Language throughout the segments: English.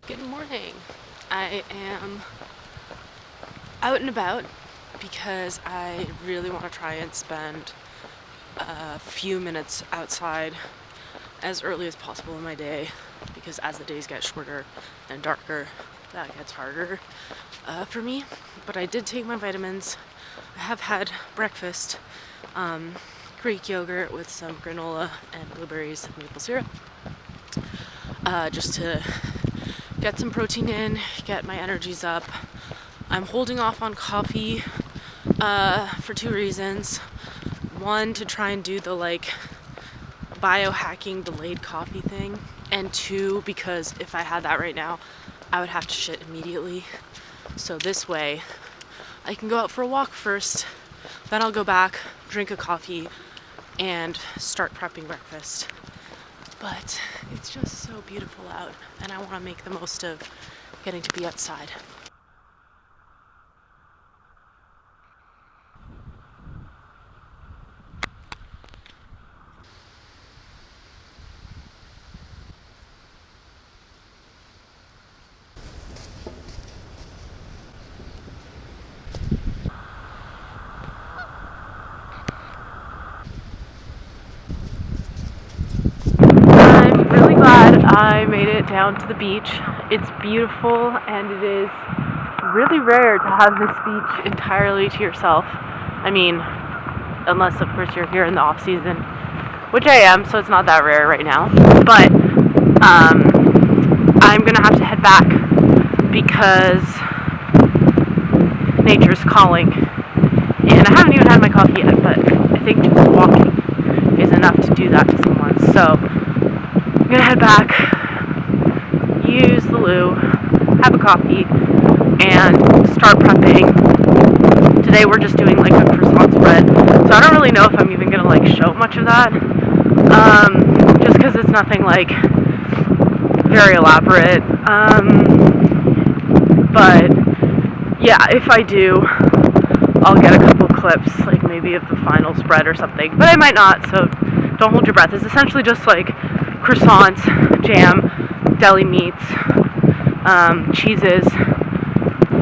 Good morning. I am out and about because I really want to try and spend a few minutes outside as early as possible in my day, because as the days get shorter and darker, that gets harder for me. But I did take my vitamins. I have had breakfast, Greek yogurt with some granola and blueberries and maple syrup, just to get some protein in, get my energies up. I'm holding off on coffee for two reasons. One, to try and do the biohacking delayed coffee thing, and two, because if I had that right now, I would have to shit immediately. So this way, I can go out for a walk first, then I'll go back, drink a coffee, and start prepping breakfast. But it's just so beautiful out, and I want to make the most of getting to be outside. I'm really glad I made it down to the beach. It's beautiful, and it is really rare to have this beach entirely to yourself. I mean, unless of course you're here in the off season, which I am, so it's not that rare right now. But I'm gonna have to head back because nature's calling, and I haven't even had my coffee yet. But I think just walking is enough to do that to someone. So I'm gonna head back, use the loo, have a coffee, and start prepping. Today we're just doing like a croissant spread, so I don't really know if I'm even gonna show much of that, just because it's nothing very elaborate. But yeah, if I do, I'll get a couple clips, maybe of the final spread or something, but I might not, so don't hold your breath. It's essentially just croissants, jam, deli meats, cheeses.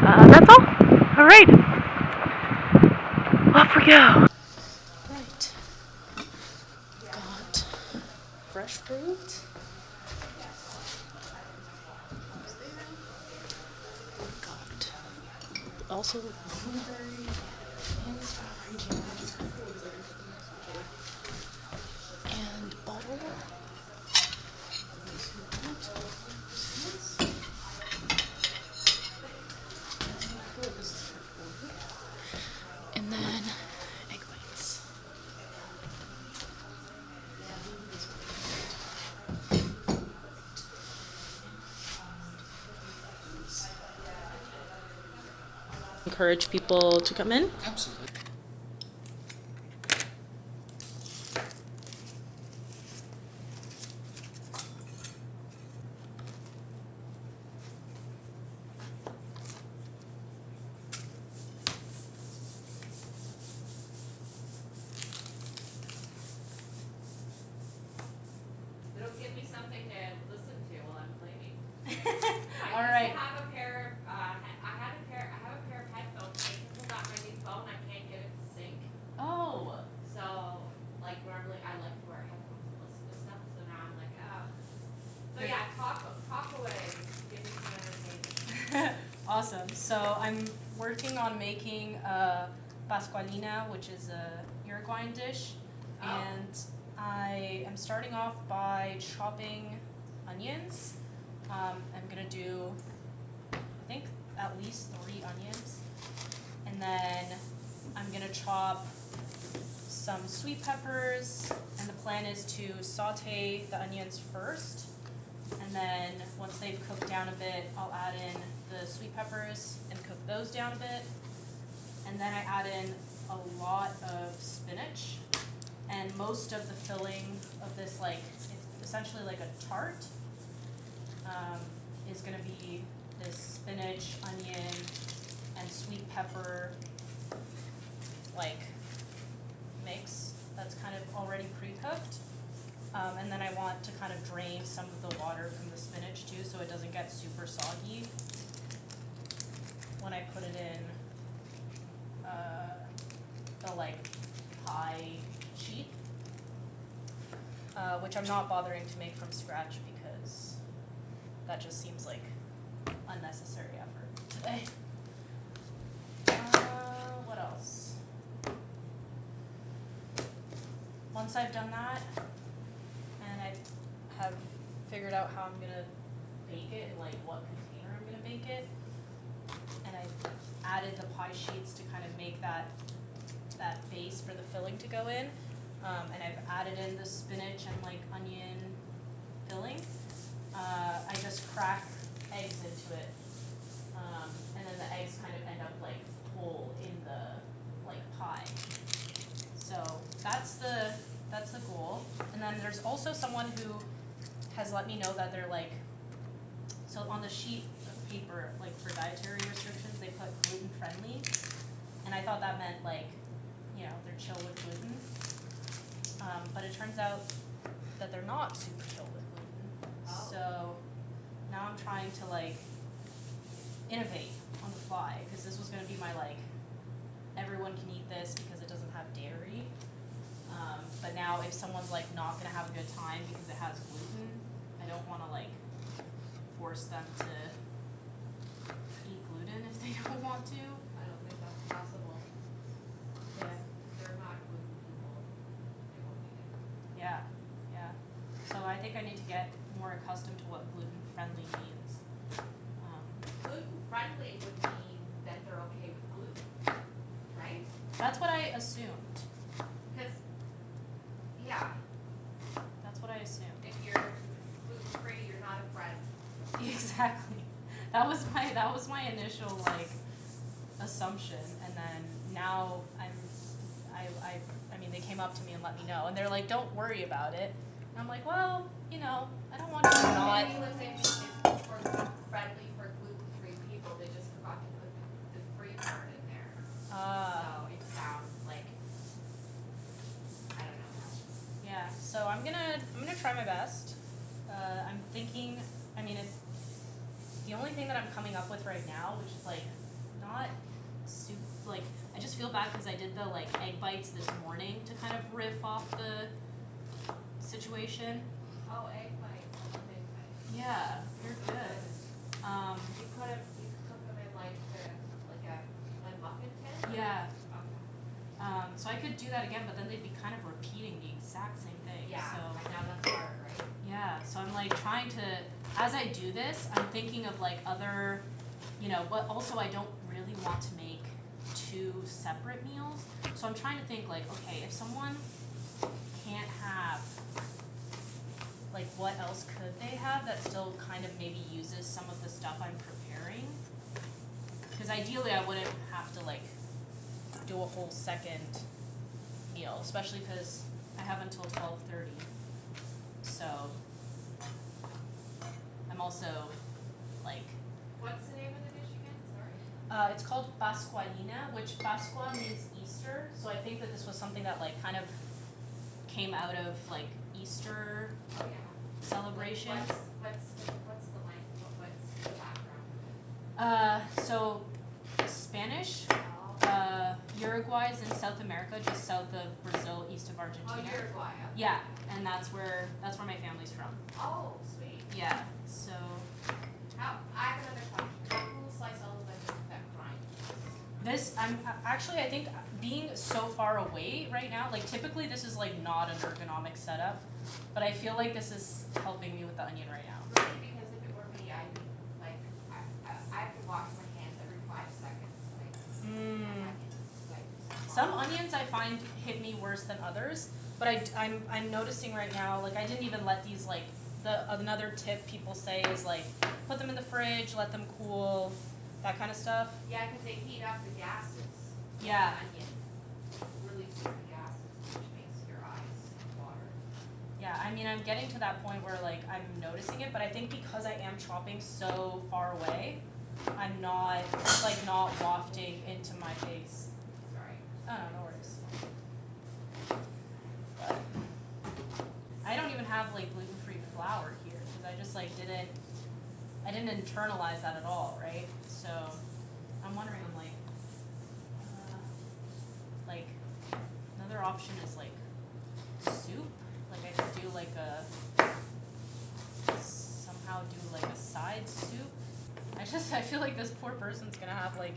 That's all. All right, off we go. Right, got fresh fruit. Got also blueberry and strawberry jam and butter. And then egg whites. Encourage people to come in. Absolutely. It'll give me something to listen to while I'm cleaning. All right. I have a pair of headphones. I just got my new phone. I can't get it to sync. Oh. So, normally I like to wear headphones and listen to stuff. So now I'm like, oh. So yeah, talk away. Give me some entertainment. Awesome. So I'm working on making a pascualina, which is a Uruguayan dish, and I am starting off by chopping onions. I'm gonna do, I think, at least 3 onions, and then I'm gonna chop some sweet peppers, and the plan is to saute the onions first, and then once they've cooked down a bit, I'll add in the sweet peppers and cook those down a bit, and then I add in a lot of spinach, and most of the filling of this, it's essentially like a tart, is gonna be this spinach, onion, and sweet pepper mix that's kind of already pre-cooked. And then I want to kind of drain some of the water from the spinach too, so it doesn't get super soggy when I put it in the like pie sheet, which I'm not bothering to make from scratch because that just seems like unnecessary effort today. What else? Once I've done that, and I have figured out how I'm gonna bake it and like what container I'm gonna bake it, and I've added the pie sheets to kind of make that base for the filling to go in, and I've added in the spinach and like onion filling. I just crack eggs into it, and then the eggs kind of end up like whole in the like pie. So that's the goal. And then there's also someone who has let me know that they're like, so on the sheet of paper, like for dietary restrictions, they put gluten friendly, and I thought that meant like, you know, they're chill with gluten. But it turns out that they're not super chill with gluten. Oh. So now I'm trying to like innovate on the fly, because this was gonna be my like, everyone can eat this because it doesn't have dairy. But now if someone's like not gonna have a good time because it has gluten, I don't wanna like force them to eat gluten if they don't want to. I don't think that's possible. Yeah. They're not gluten people. They won't eat it. Yeah, yeah. So I think I need to get more accustomed to what gluten friendly means. Gluten friendly would mean that they're okay with gluten, right? That's what I assumed. Because, yeah, That's what I assumed. if you're gluten free, you're not a friend. Exactly. That was my initial like assumption, and then now I mean they came up to me and let me know, and they're like, don't worry about it. And I'm like, well, you know, I don't want to not. Maybe what they mean is for gluten friendly for gluten free people, they just forgot to put the free part in there. So it sounds like, I don't know. Yeah, so I'm gonna try my best. I'm thinking, I mean, it's the only thing that I'm coming up with right now, which is like not soup. Like I just feel bad because I did the like egg bites this morning to kind of riff off the situation. Oh, egg bites, I love egg bites. Yeah, they're good. You cook them in like a muffin tin? Yeah. Okay. So I could do that again, but then they'd be kind of repeating the exact same thing. Yeah, So I know that's hard, right? yeah, so I'm like trying to, as I do this, I'm thinking of like other, you know, but also I don't really want to make two separate meals. So I'm trying to think like, okay, if someone can't have, like what else could they have that still kind of maybe uses some of the stuff I'm preparing? Because ideally I wouldn't have to like do a whole second meal, especially because I have until 12:30. So I'm also like, What's the name of the dish again? Sorry. it's called Pascualina, which Pascua means Easter. So I think that this was something that like kind of came out of like Easter Oh, yeah. celebrations. What's the language, what's the background of it? So Spanish, Oh, Uruguay is in South America, just south of Brazil, east of Argentina. Uruguay. Okay. Yeah, and that's where my family's from. Oh, sweet. Yeah, so I have another question. How do you slice all of it with that grind? this, I think being so far away right now, like typically this is like not an ergonomic setup, but I feel like this is helping me with the onion right now. Really, because if it were me, I'd be like, I have to wash my hands every 5 seconds. Like, my hands, like, Some onions I find hit me worse than others, but I'm noticing right now, like I didn't even let these like, another tip people say is like, put them in the fridge, let them cool, that kind of stuff. Yeah, because they heat up the gases. Yeah. Onion releases the gases, which makes your eyes water. Yeah, I mean, I'm getting to that point where like I'm noticing it, but I think because I am chopping so far away, I'm not, it's like not wafting into my face. Sorry. Oh, no worries. But I don't even have have like gluten-free flour here because I just like I didn't internalize that at all, right? So I'm wondering, like another option is like soup. Like I could do like somehow do like a side soup. I feel like this poor person's gonna have like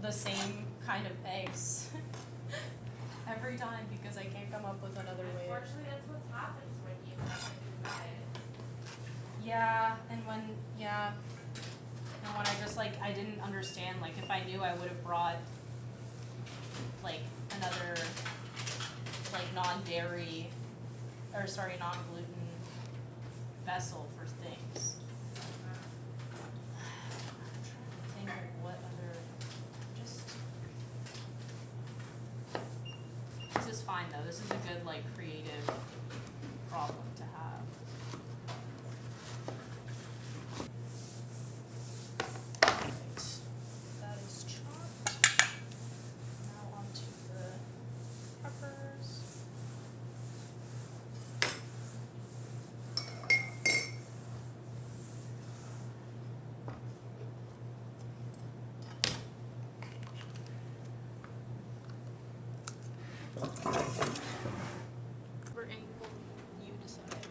the same kind of eggs every time because I can't come up with another way. Unfortunately, that's what happens when you have a new diet. Yeah, and when I just like I didn't understand, like if I knew, I would have brought like another like non-dairy or non-gluten vessel for things. I'm trying to think of what other this is fine though. This is a good like creative problem to have. That is chopped. Now onto the peppers. We're able, you decide.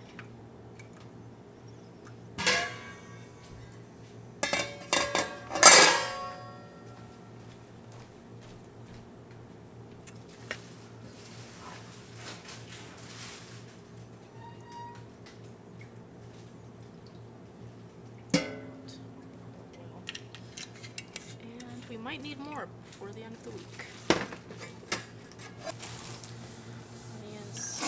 And we might need more before the end of the week. Onions.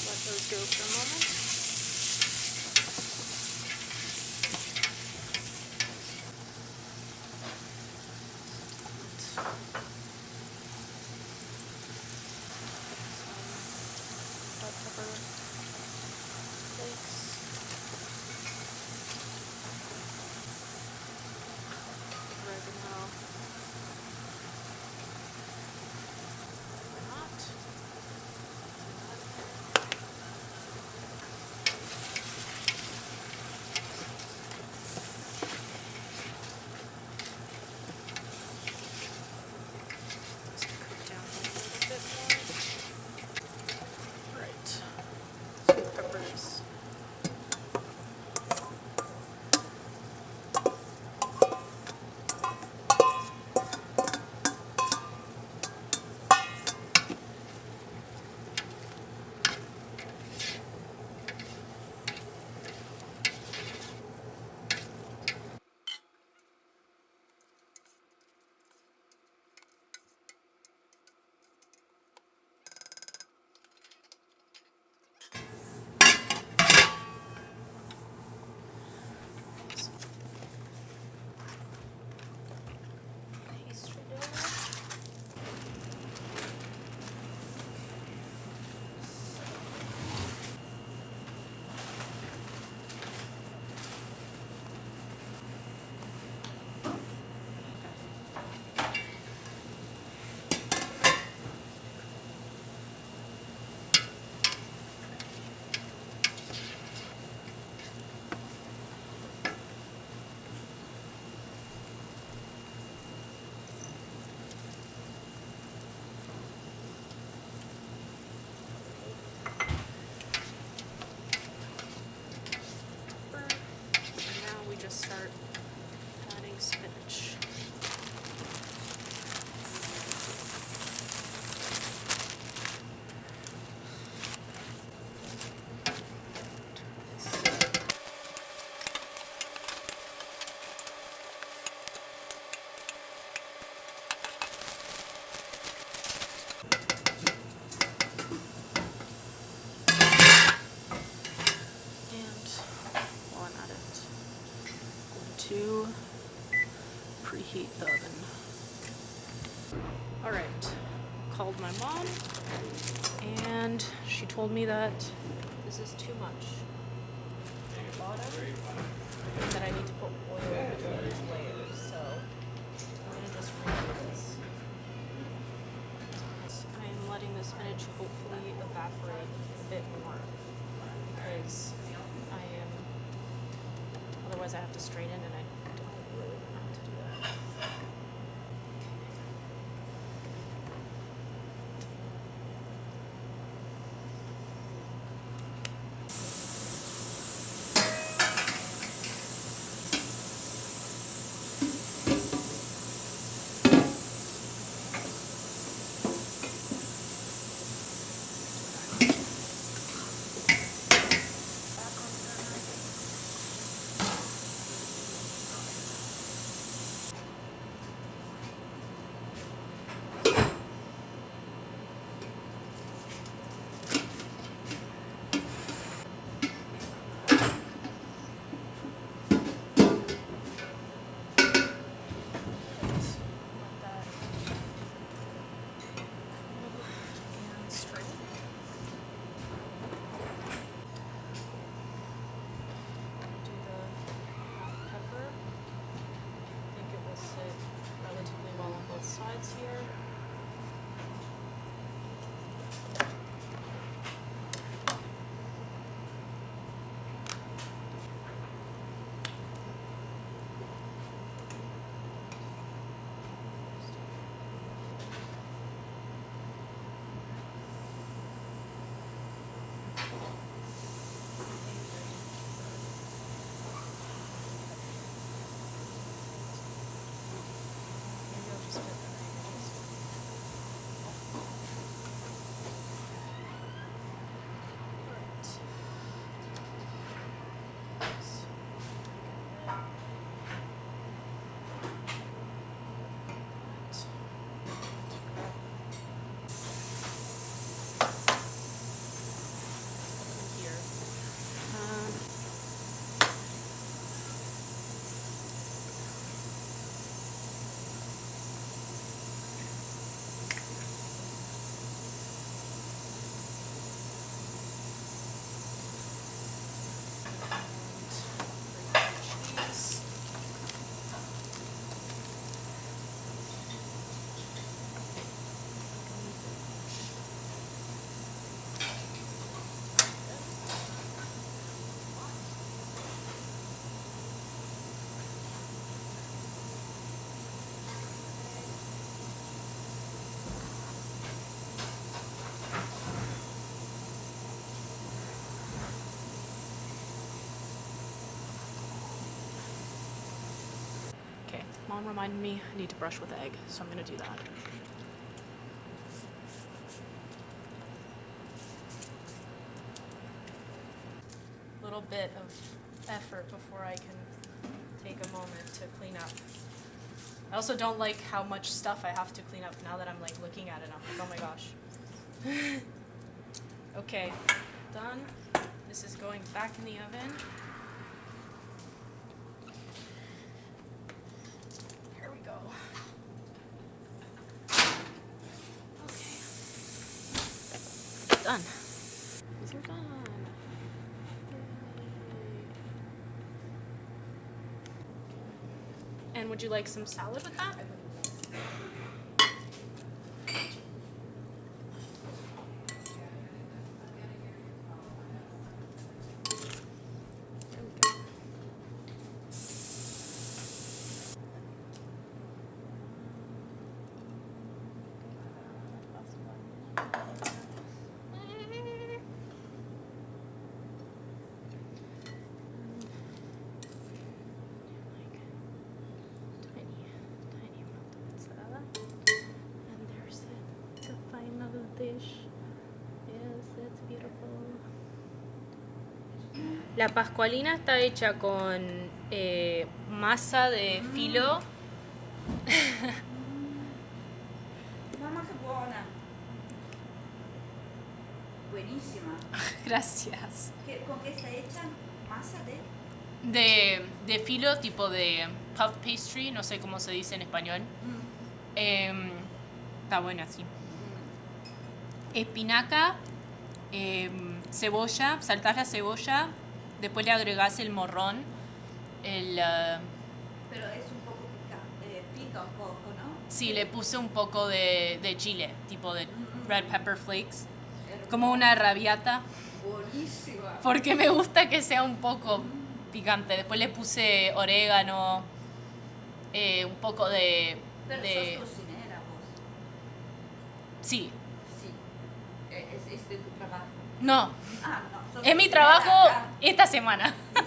Let those go for a moment. Bell pepper flakes. Oregano. Or not. Just cook down a little bit more. Right. Some peppers. Pastry dough. And now we just start adding spinach. And while I'm at it, I'm going to preheat the oven. Alright, called my mom, and she told me that this is too much. Bought otherwise I have to straighten, and I don't really know how to do that. Sides here. Maybe I'll just put that. Mom reminded me I need to brush with egg, so I'm going to do that. A little bit of effort before I can take a moment to clean up. I also don't like how much stuff I have to clean up now that I'm like looking at it. I'm like, oh my gosh. Okay, done. This is going back in the oven. Here we go. Okay. Done. These are done. Yay. And would you like some salad with that? Dish. Yes, it's beautiful. La pascualina está hecha con masa de filo. Mamma che buona! Buenísima. Gracias. ¿Con qué está hecha? ¿Masa de? De filo, tipo de puff pastry, no sé cómo se dice en español. Está buena, sí. Espinaca, cebolla, saltás la cebolla, después le agregás el morrón, Pero es un poco pica un poco, ¿no? sí, le puse un poco de chile, tipo de red pepper flakes, como una rabiata, Buenísima. porque me gusta que sea un poco picante. Después le puse orégano, un poco de... Pero de... sos cocinera vos. Sí. Sí. Es de tu trabajo. No. Ah, no. Sos Es mi cocinera trabajo acá. esta semana. Ok.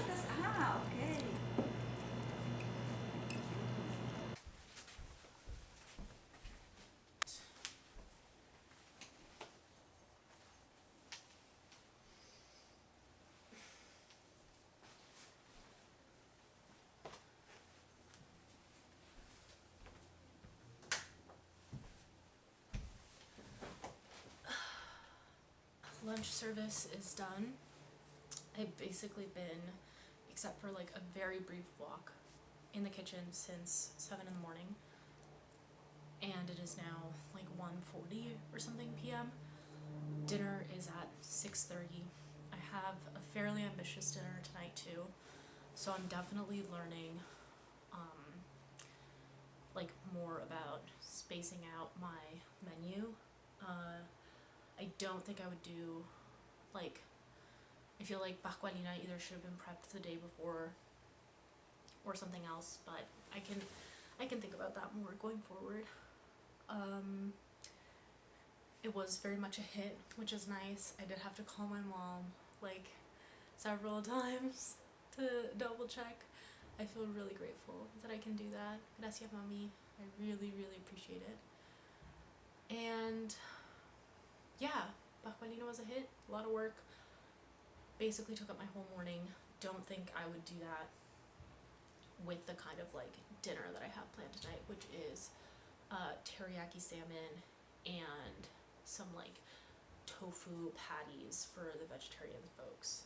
Lunch service is done. I've basically been, except for like a very brief walk, in the kitchen since 7 in the morning. And it is now like 1:40 or something p.m. Dinner is at 6:30. I have a fairly ambitious dinner tonight too, so I'm definitely learning like more about spacing out my menu. I don't think I would do like, I feel like pascualina either should have been prepped the day before or something else, but I can think about that more going forward. It was very much a hit, which is nice. I did have to call my mom like several times to double check. I feel really grateful that I can do that. Gracias, mami. I really, really appreciate it. And yeah, pascualina was a hit. A lot of work. Basically took up my whole morning. Don't think I would do that with the kind of like dinner that I have planned tonight, which is teriyaki salmon and some like tofu patties for the vegetarian folks.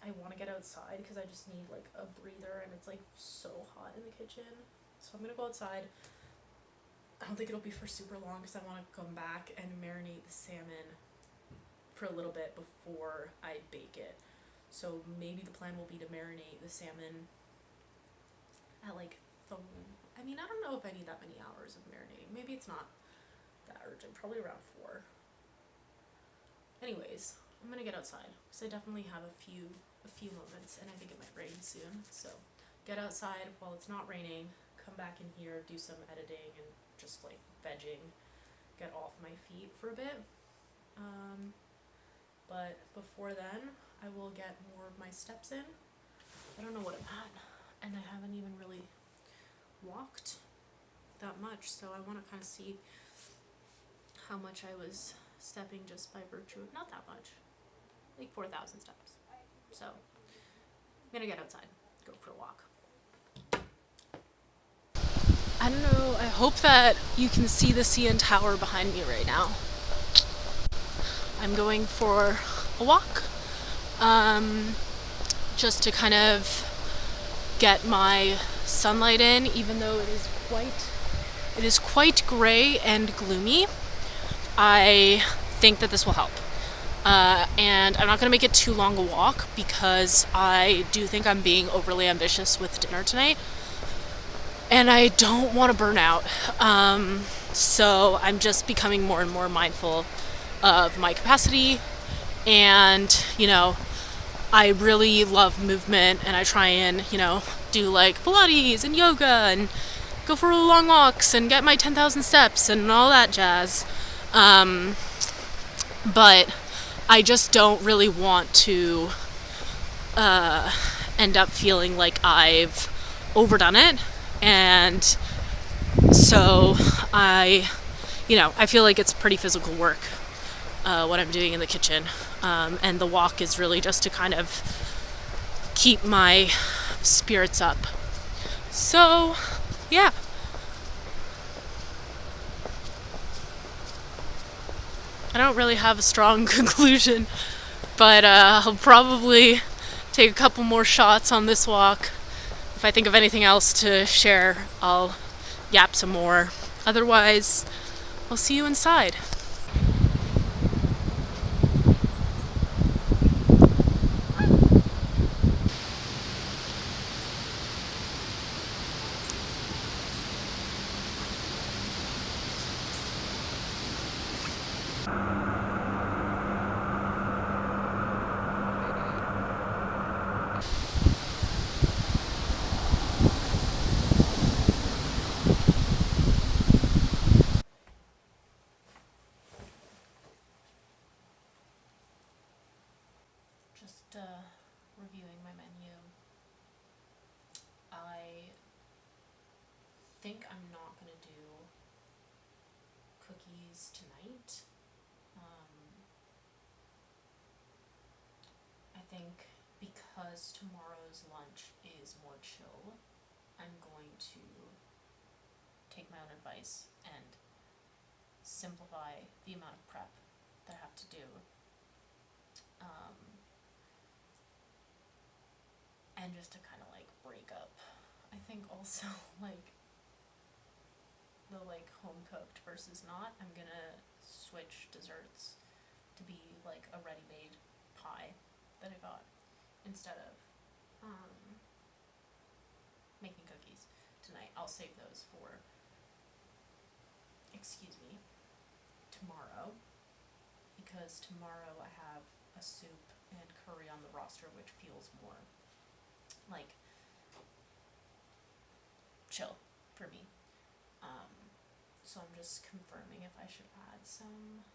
I want to get outside because I just need like a breather, and it's like so hot in the kitchen. So I'm gonna go outside. I don't think it'll be for super long because I want to come back and marinate the salmon for a little bit before I bake it. So maybe the plan will be to marinate the salmon at like I don't know if I need that many hours of marinating. Maybe it's not that urgent. Probably around 4. Anyways, I'm gonna get outside because I definitely have a few moments, and I think it might rain soon. So get outside while it's not raining, come back in here, do some editing and just like vegging, get off my feet for a bit. But before then, I will get more of my steps in. I don't know what I'm at, and I haven't even really walked that much, so I want to kind of see how much I was stepping just by virtue of not that much, like 4,000 steps. So I'm gonna get outside, go for a walk. I don't know, I hope that you can see the CN Tower behind me right now. I'm going for a walk, just to kind of get my sunlight in, even though it is quite gray and gloomy. I think that this will help. And I'm not going to make it too long a walk because I do think I'm being overly ambitious with dinner tonight. And I don't want to burn out. So I'm just becoming more and more mindful of my capacity. And, I really love movement, and I try and, do like Pilates and yoga and go for long walks and get my 10,000 steps and all that jazz. But I just don't really want to end up feeling like I've overdone it. And so I feel like it's pretty physical work, what I'm doing in the kitchen. And the walk is really just to kind of keep my spirits up. So, yeah. I don't really have a strong conclusion, but I'll probably take a couple more shots on this walk. If I think of anything else to share, I'll yap some more. Otherwise, I'll see you inside. reviewing my menu. I think I'm not gonna do cookies tonight. I think because tomorrow's lunch is more chill, I'm going to take my own advice and simplify the amount of prep that I have to do. And just to kind of like break up, I think also like the like home cooked versus not, I'm gonna switch desserts to be like a ready-made pie that I got instead of making cookies tonight. I'll save those for, tomorrow, because tomorrow I have a soup and curry on the roster, which feels more like chill for me. So I'm just confirming if I should add some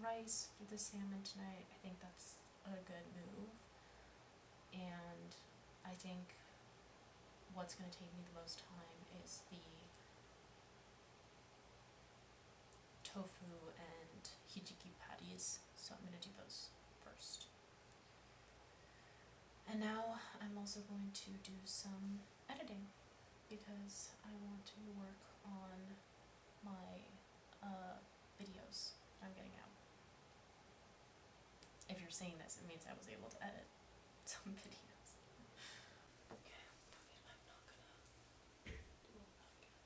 rice for the salmon tonight. I think that's a good move. And I think what's going to take me the most time is the tofu and hijiki patties, so I'm going to do those first. And now I'm also going to do some editing because I want to work on my videos that I'm getting out. If you're seeing this, it means I was able to edit some videos. Okay, I'm not gonna do all that again.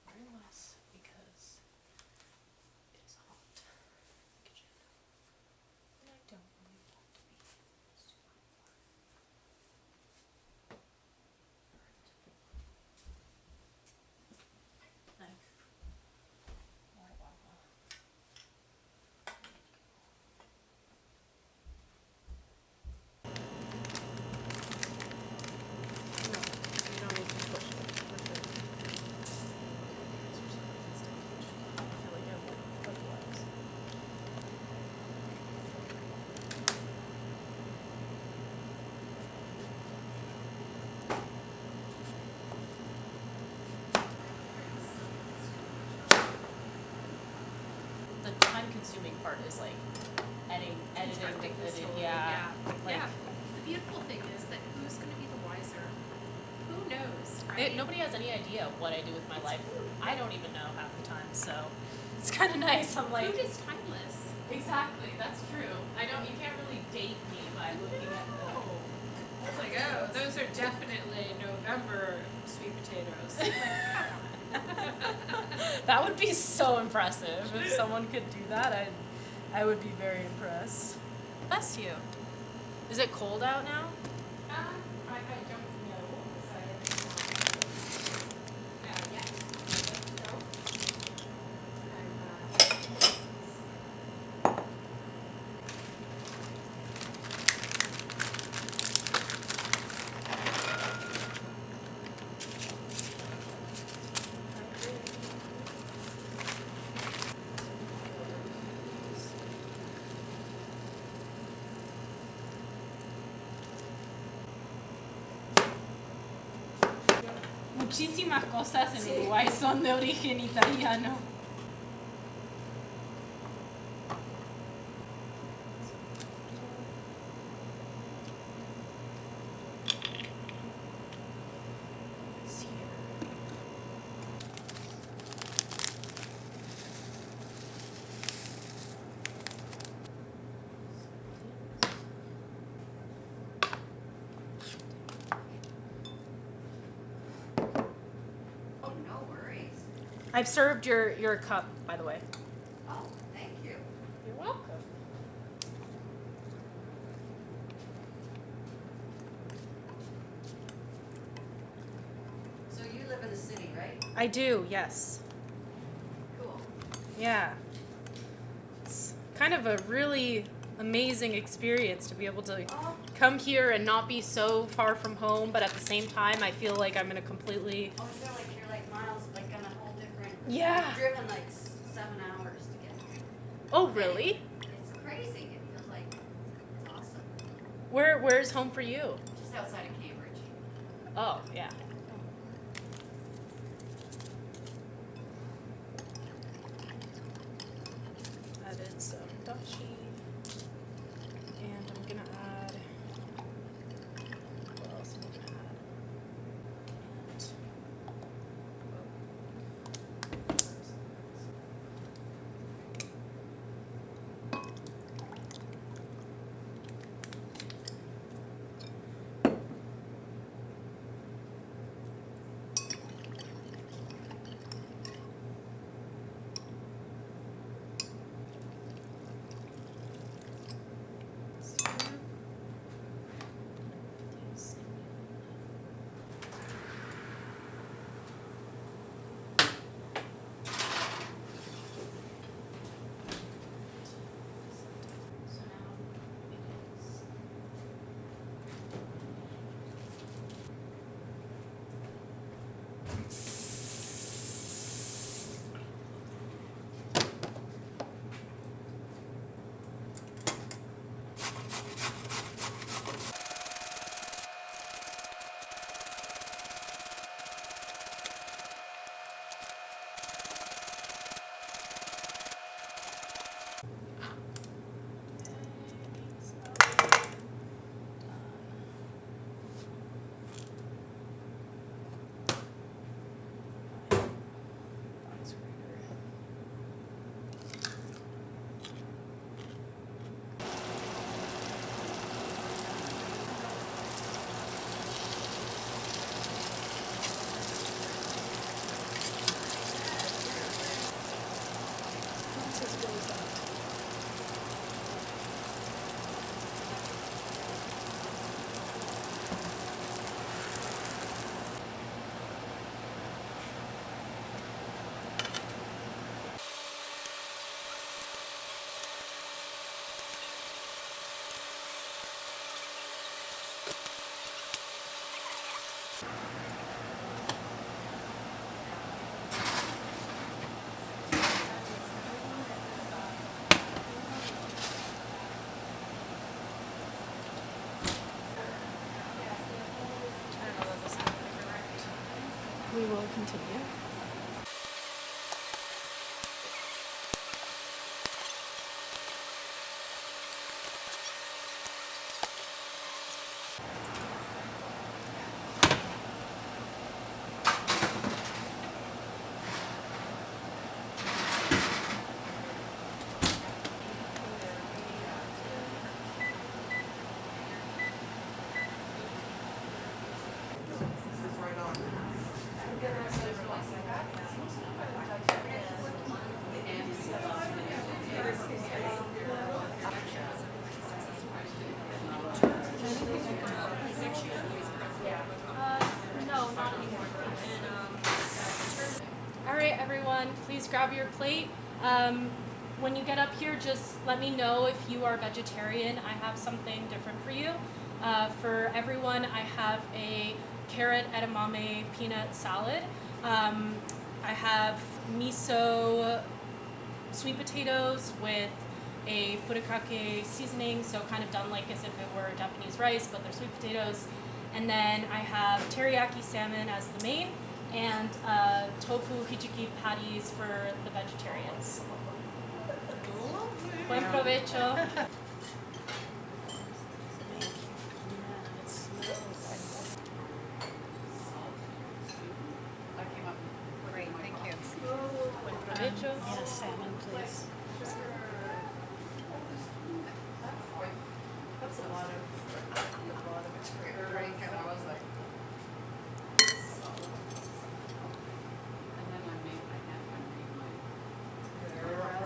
Very less because it is hot in the kitchen. And I don't really want to be super warm. Knife. Water bottle. No, you don't need to push it. I feel like I would otherwise. The time-consuming part is like editing, yeah. Like, Yeah. The beautiful thing is that who's going to be the wiser? Who knows, right? nobody has any idea what I do with my life. I don't even know half the time, so it's kind of nice. I'm like, Food is timeless. exactly, that's true. You can't really date me by looking at the. It's like, oh, those are definitely November sweet potatoes. That would be so impressive if someone could do that. I would be very impressed. Bless you. Is it cold out now? I don't know. Yeah. No. Muchísimas cosas en Uruguay son de origen italiano. Oh, no worries. I've served your cup, by the way. Oh, thank you. You're welcome. So you live in the city, right? I do, yes. Cool. Yeah. It's kind of a really amazing experience to be able to Oh, come here and not be so far from home, but at the same time I feel like I'm in a completely I feel like you're like miles, like on a whole different. Yeah. You've driven like 7 hours to get here. Oh, really? It's crazy. It feels like it's awesome. Where's home for you? Just outside of Cambridge. Oh, yeah. Added some dashi. And I'm gonna add, what else am I gonna add? So now it is. We will continue. No, not anymore. All right, everyone, please grab your plate. When you get up here, just let me know if you are vegetarian. I have something different for you. For everyone, I have a carrot edamame peanut salad. I have miso sweet potatoes with a furikake seasoning, so kind of done like as if it were Japanese rice, but they're sweet potatoes. And then I have teriyaki salmon as the main, and tofu hijiki patties for the vegetarians. Buen provecho. Great, thank you. Buen provecho. Yes, salmon, please. That's a lot of experience. Right, and I was like, and then I made my hand,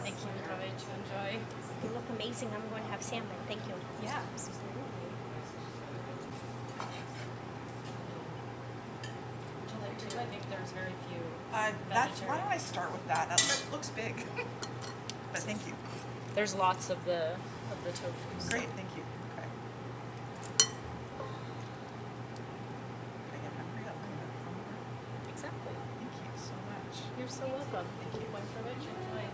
Thank you. Buen provecho. Enjoy. You look amazing. I'm going to have salmon. Thank you. Yeah. Would you like to? I think there's very few. That's why don't I start with that? That looks big. But thank you. There's lots of the tofu. so- Great, thank you. Okay. Can I get hungry? I'll come back for more. Exactly. Thank you so much. You're so welcome. Thank you. Buen provecho. Enjoy.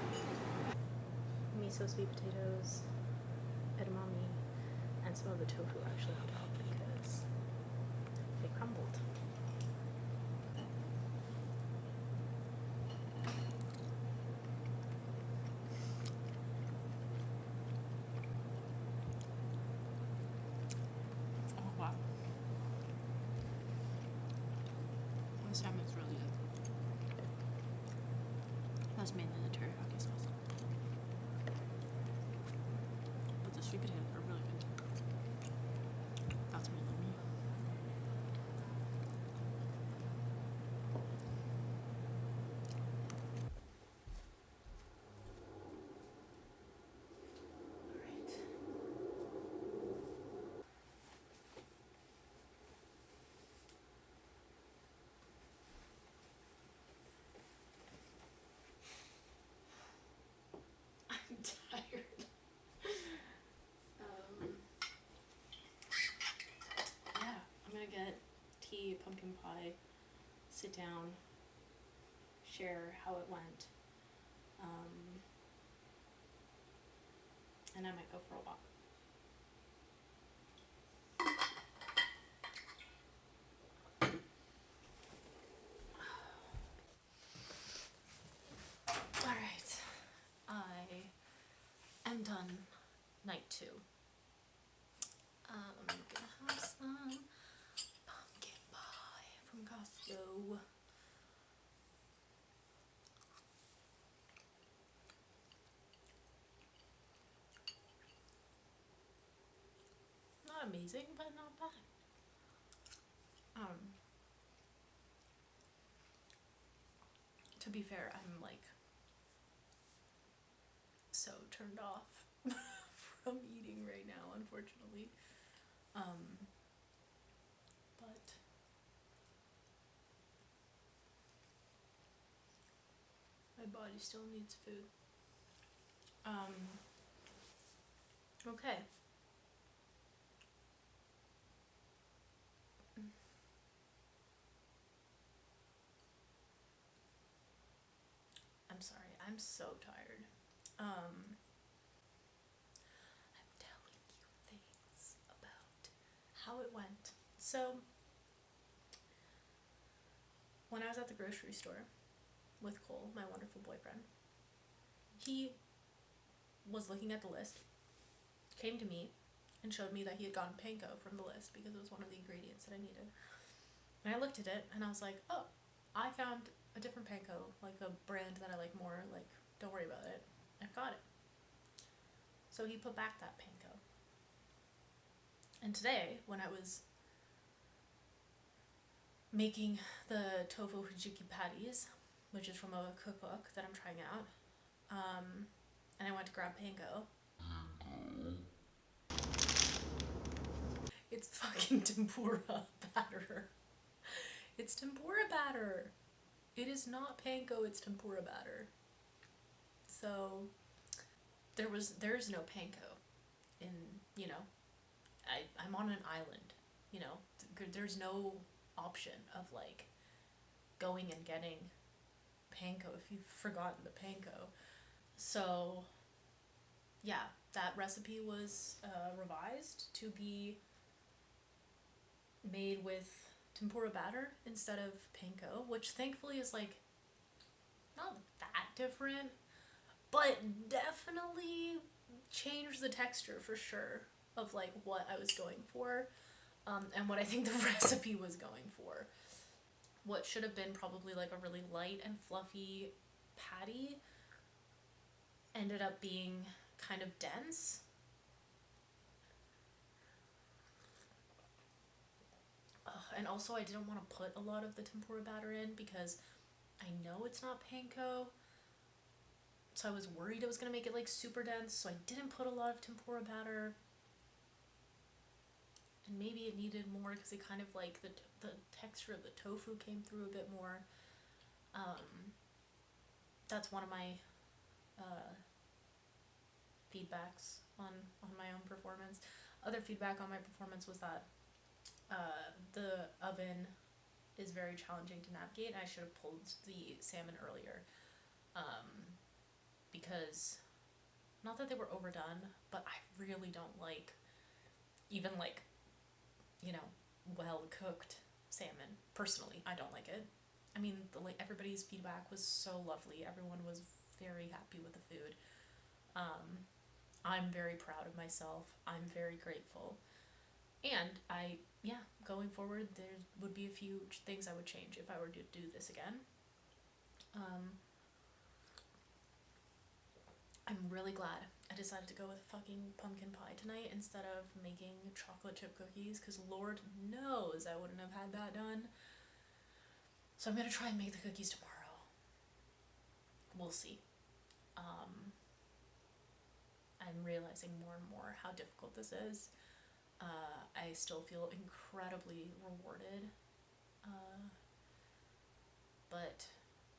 miso sweet potatoes, edamame, and some of the tofu actually on top because they crumbled. Oh wow. The salmon's really good. That's mainly the teriyaki sauce. But the sweet potatoes are really good. That's mainly me. I'm tired. Yeah, I'm gonna get tea, pumpkin pie, sit down, share how it went, and I might go for a walk. Alright, I am done night 2. I'm gonna have some pumpkin pie from Costco. Not amazing, but not bad. To be fair, I'm like so turned off from eating right now, unfortunately. But my body still needs food. Okay. I'm sorry, I'm so tired. I'm telling you things about how it went. So, when I was at the grocery store with Cole, my wonderful boyfriend, he was looking at the list, came to me, and showed me that he had gotten panko from the list because it was one of the ingredients that I needed. And I looked at it and I was like, oh, I found a different panko, like a brand that I like more, like, don't worry about it. I've got it. So he put back that panko. And today, when I was making the tofu hijiki patties, which is from a cookbook that I'm trying out, and I went to grab panko. It's fucking tempura batter. It's tempura batter. It is not panko, it's tempura batter. So there's no panko in, you know, I'm on an island, you know, there's no option of like going and getting panko if you've forgotten the panko. So yeah, that recipe was revised to be made with tempura batter instead of panko, which thankfully is like not that different, but definitely changed the texture for sure of like what I was going for, and what I think the recipe was going for. What should have been probably like a really light and fluffy patty ended up being kind of dense. And also I didn't want to put a lot of the tempura batter in because I know it's not panko, so I was worried it was going to make it like super dense, so I didn't put a lot of tempura batter. And maybe it needed more because it kind of like the texture of the tofu came through a bit more. That's one of my feedbacks on my own performance. Other feedback on my performance was that the oven is very challenging to navigate, and I should have pulled the salmon earlier, because not that they were overdone, but I really don't like even like, you know, well cooked salmon. Personally, I don't like it. I mean, everybody's feedback was so lovely. Everyone was very happy with the food. I'm very proud of myself. I'm very grateful. And going forward, there would be a few things I would change if I were to do this again. I'm really glad I decided to go with fucking pumpkin pie tonight instead of making chocolate chip cookies, because Lord knows I wouldn't have had that done. So I'm gonna try and make the cookies tomorrow. We'll see. I'm realizing more and more how difficult this is. I still feel incredibly rewarded. But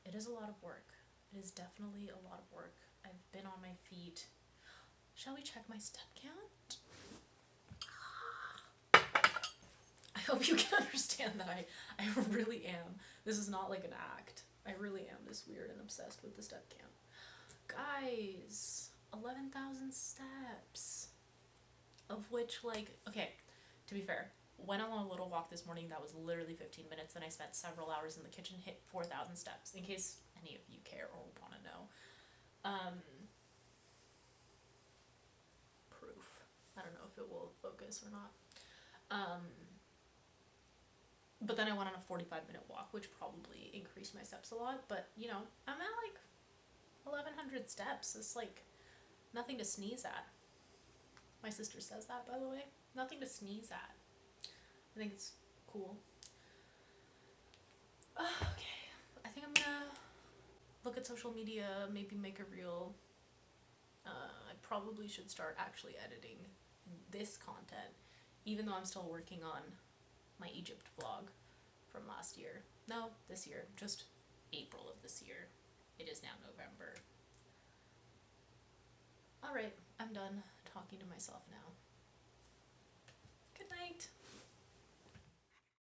it is a lot of work. It is definitely a lot of work. I've been on my feet. Shall we check my step count? I hope you can understand that I really am. This is not like an act. I really am just weird and obsessed with the step count. Guys, 11,000 steps. Of which, like, okay, to be fair, went on a little walk this morning that was literally 15 minutes, then I spent several hours in the kitchen, hit 4,000 steps, in case any of you care or want to know. Proof. I don't know if it will focus or not. But then I went on a 45-minute walk, which probably increased my steps a lot, but, you know, I'm at, like, 1,100 steps. It's, like, nothing to sneeze at. My sister says that, by the way. Nothing to sneeze at. I think it's cool. Okay. I think I'm gonna look at social media, maybe make a reel. I probably should start actually editing this content, even though I'm still working on my Egypt vlog from last year. No, this year. Just April of this year. It is now November. Alright, I'm done talking to myself now. Good night.